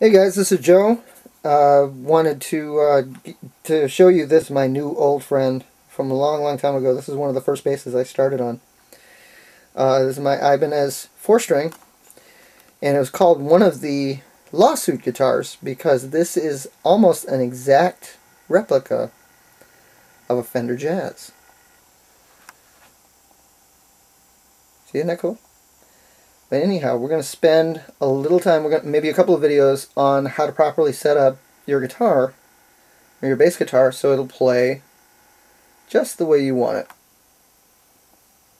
Hey guys, this is Joe. Wanted to show you this, my new old friend from a long time ago. This is one of the first basses I started on. This is my Ibanez 4-string, and it was called one of the lawsuit guitars because this is almost an exact replica of a Fender Jazz. See, isn't that cool? But anyhow, we're going to spend a little time, maybe a couple of videos on how to properly set up your guitar, or your bass guitar, so it'll play just the way you want it.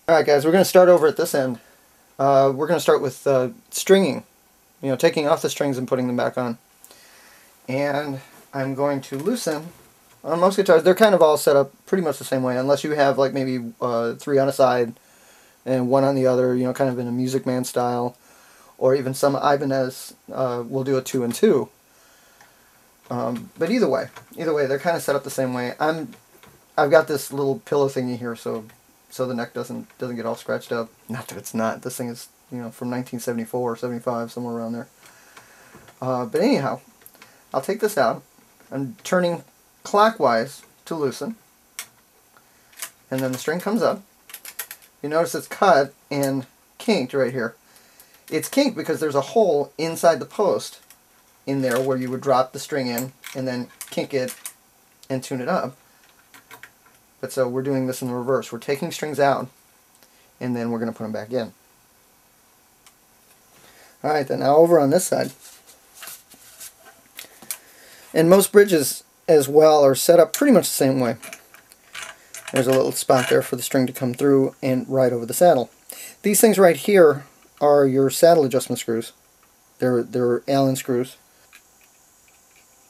Alright guys, we're going to start over at this end. We're going to start with stringing, taking off the strings and putting them back on. And I'm going to loosen, on most guitars, they're kind of all set up pretty much the same way, unless you have like maybe 3 on a side, and 1 on the other, kind of in a Music Man style, or even some Ibanez will do a 2 and 2. But either way, they're kind of set up the same way. I've got this little pillow thingy here, so the neck doesn't get all scratched up. Not that it's not. This thing is from 1974 or 75, somewhere around there. But anyhow, I'll take this out. I'm turning clockwise to loosen, and then the string comes up. You notice it's cut and kinked right here. It's kinked because there's a hole inside the post in there where you would drop the string in and then kink it and tune it up. But so we're doing this in the reverse. We're taking strings out and then we're going to put them back in. Alright, then now over on this side. And most bridges as well are set up pretty much the same way. There's a little spot there for the string to come through and right over the saddle. These things right here are your saddle adjustment screws. They're Allen screws.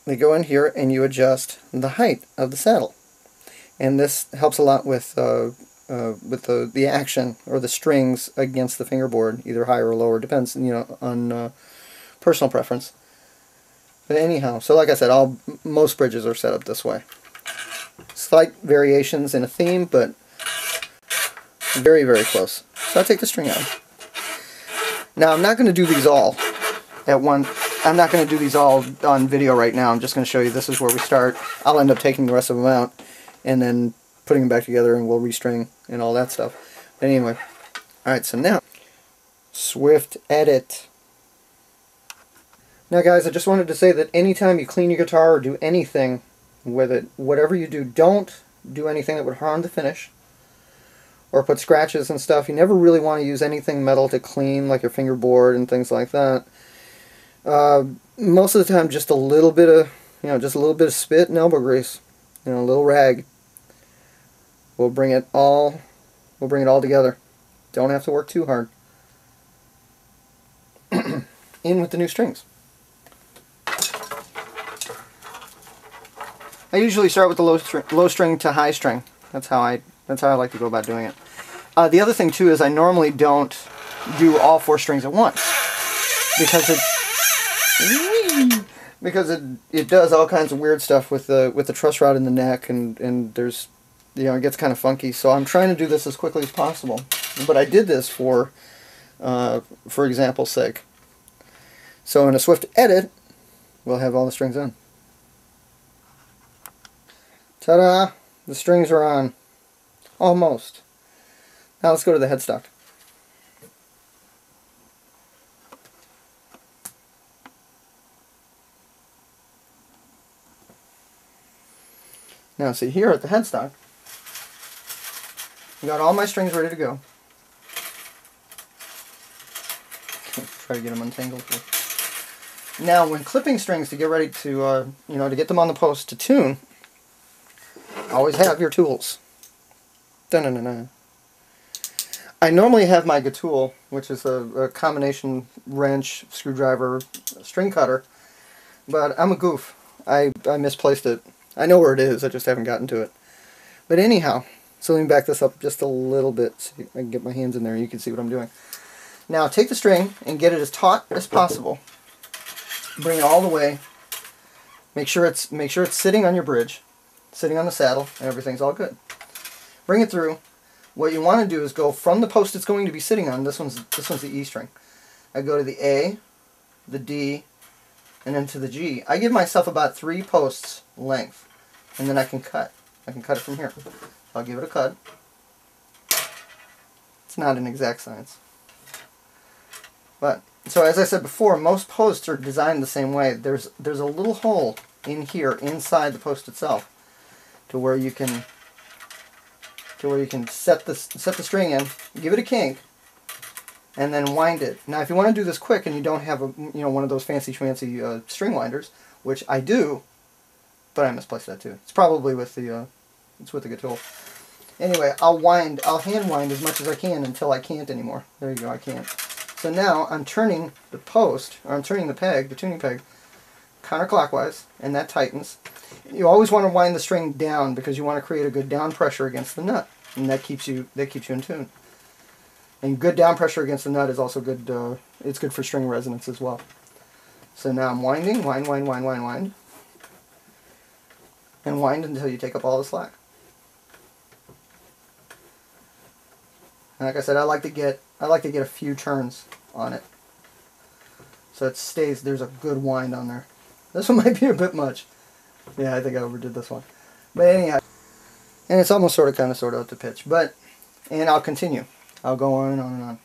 They go in here and you adjust the height of the saddle. And this helps a lot with the action or the strings against the fingerboard, either higher or lower, depends on personal preference. But anyhow, so like I said, most bridges are set up this way. Slight variations in a theme, but very close. So I'll take the string out. Now I'm not going to do these all at one. I'm not going to do these all on video right now. I'm just going to show you this is where we start. I'll end up taking the rest of them out and then putting them back together, and we'll restring and all that stuff. But anyway, alright, so now Swift Edit. Now guys, I just wanted to say that anytime you clean your guitar or do anything with it, whatever you do, don't do anything that would harm the finish or put scratches and stuff. You never really want to use anything metal to clean, like your fingerboard and things like that. Most of the time, just a little bit of spit and elbow grease, a little rag. We'll bring it all together. Don't have to work too hard. In with the new strings. I usually start with the low string to high string. That's how I like to go about doing it. The other thing too is I normally don't do all 4 strings at once because it does all kinds of weird stuff with the truss rod in the neck, and there's it gets kind of funky. So I'm trying to do this as quickly as possible. But I did this for example's sake. So in a Swift Edit, we'll have all the strings on. Ta-da! The strings are on. Almost. Now let's go to the headstock. Now see, here at the headstock, I got all my strings ready to go. Try to get them untangled here. Now when clipping strings to get ready to, to get them on the post to tune, always have your tools. Dun-dun-dun-dun. I normally have my Gatool, which is a combination wrench, screwdriver, string cutter, but I'm a goof. I misplaced it. I know where it is, I just haven't gotten to it. But anyhow, so let me back this up just a little bit so I can get my hands in there and you can see what I'm doing. Now take the string and get it as taut as possible. Bring it all the way. Make sure it's sitting on your bridge, sitting on the saddle, and everything's all good. Bring it through. What you want to do is go from the post it's going to be sitting on. This one's the E string. I go to the A, the D, and then to the G. I give myself about 3 posts length, and then I can cut. I can cut it from here. I'll give it a cut. It's not an exact science. But, so as I said before, most posts are designed the same way. There's a little hole in here, inside the post itself, to where you can set the string in, give it a kink, and then wind it. Now, if you want to do this quick and you don't have one of those fancy schmancy string winders, which I do, but I misplaced that too. It's probably with the tool. Anyway, I'll hand wind as much as I can until I can't anymore. There you go, I can't. So now I'm turning the post, or I'm turning the peg, the tuning peg, counterclockwise, and that tightens. You always want to wind the string down because you want to create a good down pressure against the nut, and that keeps you in tune. And good down pressure against the nut is also good. It's good for string resonance as well. So now I'm winding, wind, and wind until you take up all the slack. And like I said, I like to get a few turns on it, so it stays. There's a good wind on there. This one might be a bit much. Yeah, I think I overdid this one. But anyhow, and it's almost sort of up to pitch. And I'll continue. I'll go on and on and on.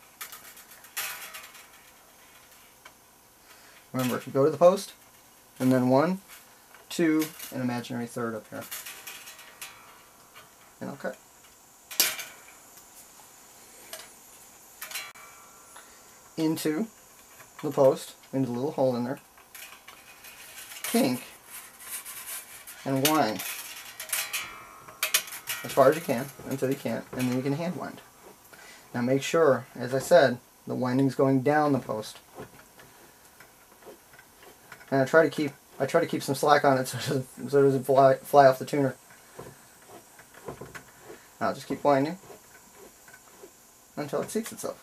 Remember, if you go to the post, and then 1, 2, an imaginary third up here, and I'll cut. Into the post, into the little hole in there, kink, and wind as far as you can until you can't, and then you can hand wind. Now make sure, as I said, the winding's going down the post, and I try to keep some slack on it so it doesn't fly off the tuner. I'll just keep winding until it seats itself.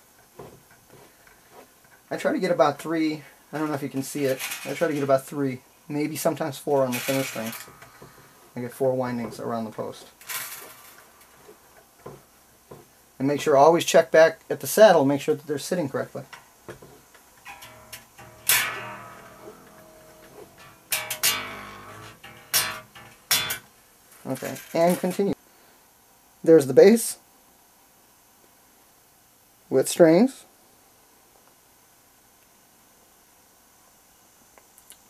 I try to get about 3, I don't know if you can see it, I try to get about 3, maybe sometimes 4 on the thinner strings. I get 4 windings around the post. And make sure, always check back at the saddle, make sure that they're sitting correctly. Okay, and continue. There's the bass with strings.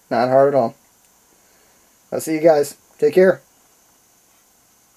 Not hard at all. I'll see you guys. Take care.